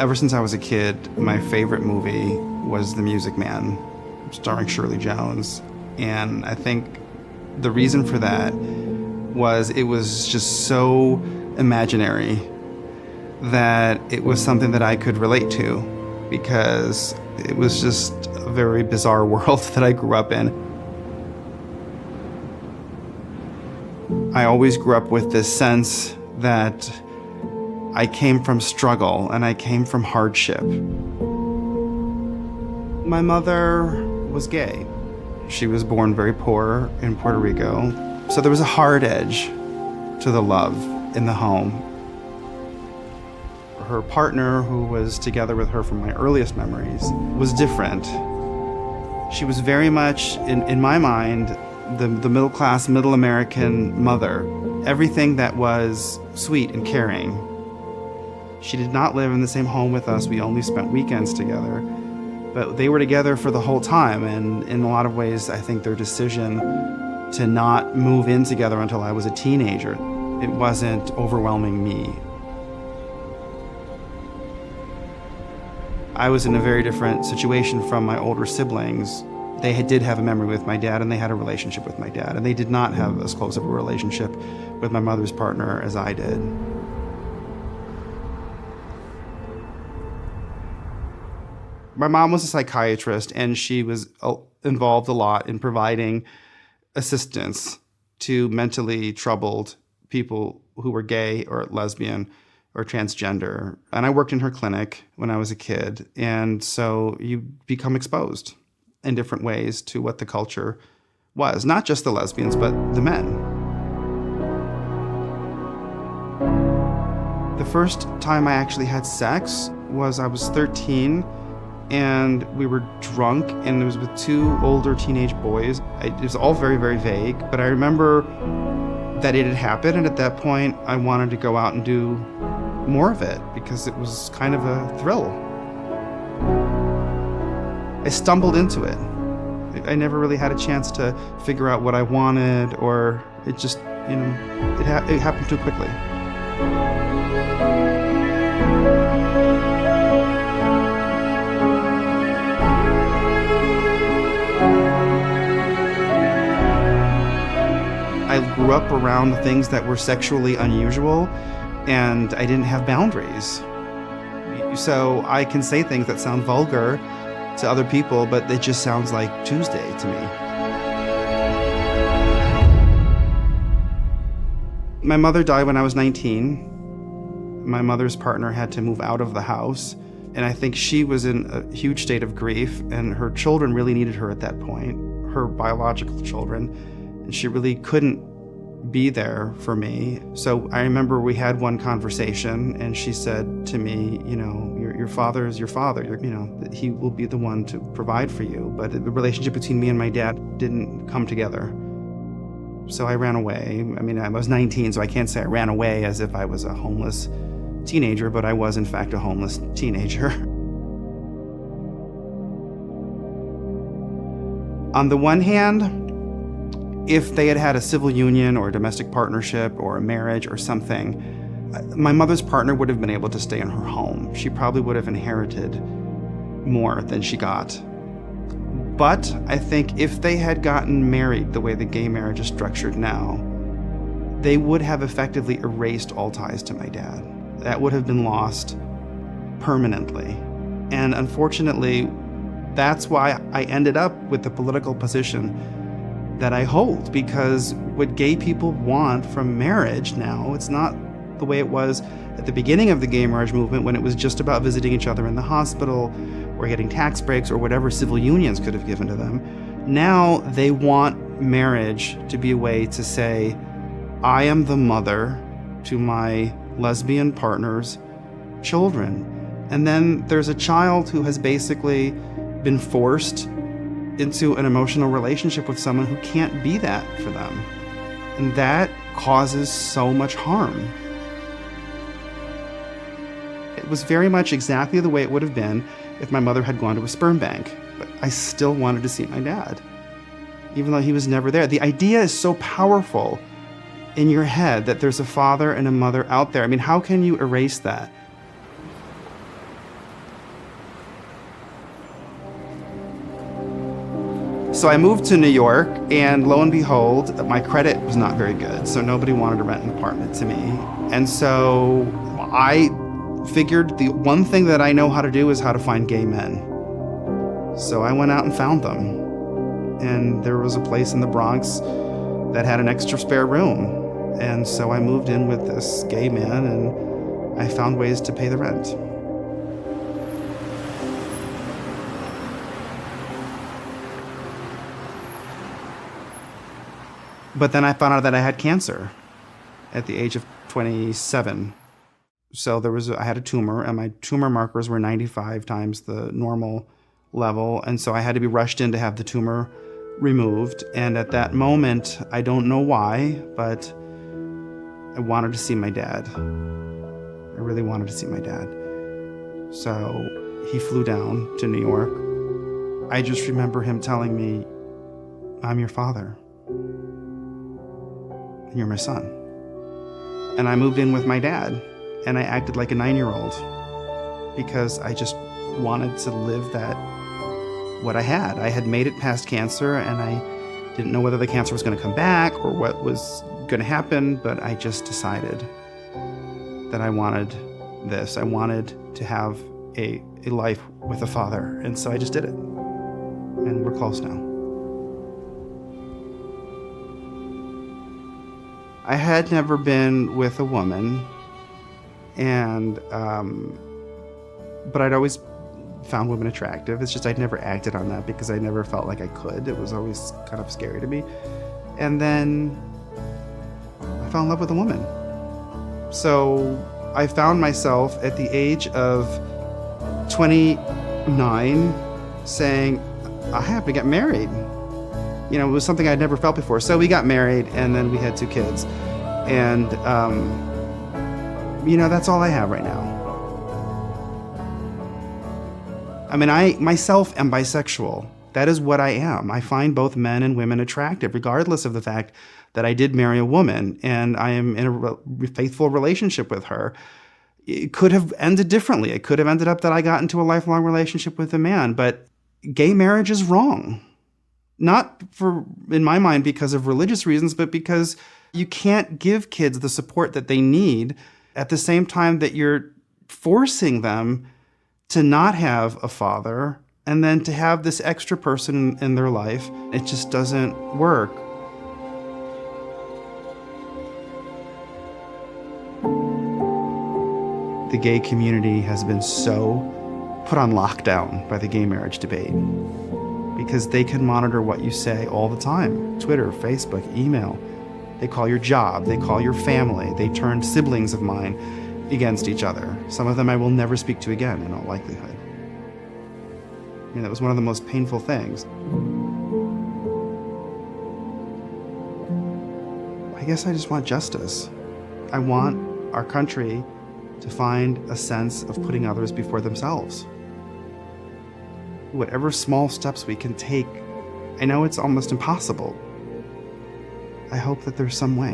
Ever since I was a kid, my favorite movie was The Music Man, starring Shirley Jones. And I think the reason for that was it was just so imaginary that it was something that I could relate to, because it was just a very bizarre world that I grew up in. I always grew up with this sense that I came from struggle and I came from hardship. My mother was gay. She was born very poor in Puerto Rico, so there was a hard edge to the love in the home. Her partner, who was together with her from my earliest memories, was different. She was very much, in my mind, the middle-class, middle American mother. Everything that was sweet and caring. She did not live in the same home with us. We only spent weekends together. But they were together for the whole time, and in a lot of ways, I think their decision to not move in together until I was a teenager, it wasn't overwhelming me. I was in a very different situation from my older siblings. They did have a memory with my dad, and they had a relationship with my dad, and they did not have as close of a relationship with my mother's partner as I did. My mom was a psychiatrist, and she was involved a lot in providing assistance to mentally troubled people who were gay or lesbian or transgender. And I worked in her clinic when I was a kid, and so you become exposed in different ways to what the culture was, not just the lesbians, but the men. The first time I actually had sex was I was 13, and we were drunk, and it was with two older teenage boys. It was all very, very vague, but I remember that it had happened, and at that point, I wanted to go out and do more of it, because it was kind of a thrill. I stumbled into it. I never really had a chance to figure out what I wanted, or it just, it happened too quickly. I grew up around things that were sexually unusual, and I didn't have boundaries. So I can say things that sound vulgar to other people, but it just sounds like Tuesday to me. My mother died when I was 19. My mother's partner had to move out of the house, and I think she was in a huge state of grief, and her children really needed her at that point, her biological children, and she really couldn't be there for me. So I remember we had one conversation, and she said to me, your father is your father. He will be the one to provide for you. But the relationship between me and my dad didn't come together. So I ran away. I was 19, so I can't say I ran away as if I was a homeless teenager, but I was in fact a homeless teenager. On the one hand, if they had had a civil union or a domestic partnership or a marriage or something, my mother's partner would have been able to stay in her home. She probably would have inherited more than she got. But I think if they had gotten married the way the gay marriage is structured now, they would have effectively erased all ties to my dad. That would have been lost permanently. And unfortunately, that's why I ended up with the political position that I hold, because what gay people want from marriage now, it's not the way it was at the beginning of the gay marriage movement, when it was just about visiting each other in the hospital or getting tax breaks or whatever civil unions could have given to them. Now they want marriage to be a way to say, I am the mother to my lesbian partner's children. And then there's a child who has basically been forced into an emotional relationship with someone who can't be that for them. And that causes so much harm. It was very much exactly the way it would have been if my mother had gone to a sperm bank. But I still wanted to see my dad, even though he was never there. The idea is so powerful in your head that there's a father and a mother out there. How can you erase that? So I moved to New York, and lo and behold, my credit was not very good, so nobody wanted to rent an apartment to me. And so I figured the one thing that I know how to do is how to find gay men. So I went out and found them. And there was a place in the Bronx that had an extra spare room. And so I moved in with this gay man, and I found ways to pay the rent. But then I found out that I had cancer at the age of 27. So I had a tumor, and my tumor markers were 95 times the normal level. And so I had to be rushed in to have the tumor removed. And at that moment, I don't know why, but I wanted to see my dad. I really wanted to see my dad. So he flew down to New York. I just remember him telling me, "I'm your father. You're my son." And I moved in with my dad, and I acted like a 9-year-old because I just wanted to live what I had. I had made it past cancer, and I didn't know whether the cancer was going to come back or what was going to happen, but I just decided that I wanted this. I wanted to have a life with a father, and so I just did it. And we're close now. I had never been with a woman, and but I'd always found women attractive. It's just I'd never acted on that because I never felt like I could. It was always kind of scary to me. And then I fell in love with a woman. So I found myself at the age of 29 saying, I have to get married. You know, it was something I'd never felt before. So we got married, and then we had 2 kids. And, you know, that's all I have right now. I mean, I myself am bisexual. That is what I am. I find both men and women attractive, regardless of the fact that I did marry a woman, and I am in a faithful relationship with her. It could have ended differently. It could have ended up that I got into a lifelong relationship with a man, but gay marriage is wrong. Not in my mind, because of religious reasons, but because you can't give kids the support that they need at the same time that you're forcing them to not have a father and then to have this extra person in their life. It just doesn't work. The gay community has been so put on lockdown by the gay marriage debate, because they can monitor what you say all the time. Twitter, Facebook, email. They call your job, they call your family. They turn siblings of mine against each other. Some of them I will never speak to again, in all likelihood. I mean, that was one of the most painful things. I guess I just want justice. I want our country to find a sense of putting others before themselves. Whatever small steps we can take, I know it's almost impossible. I hope that there's some way.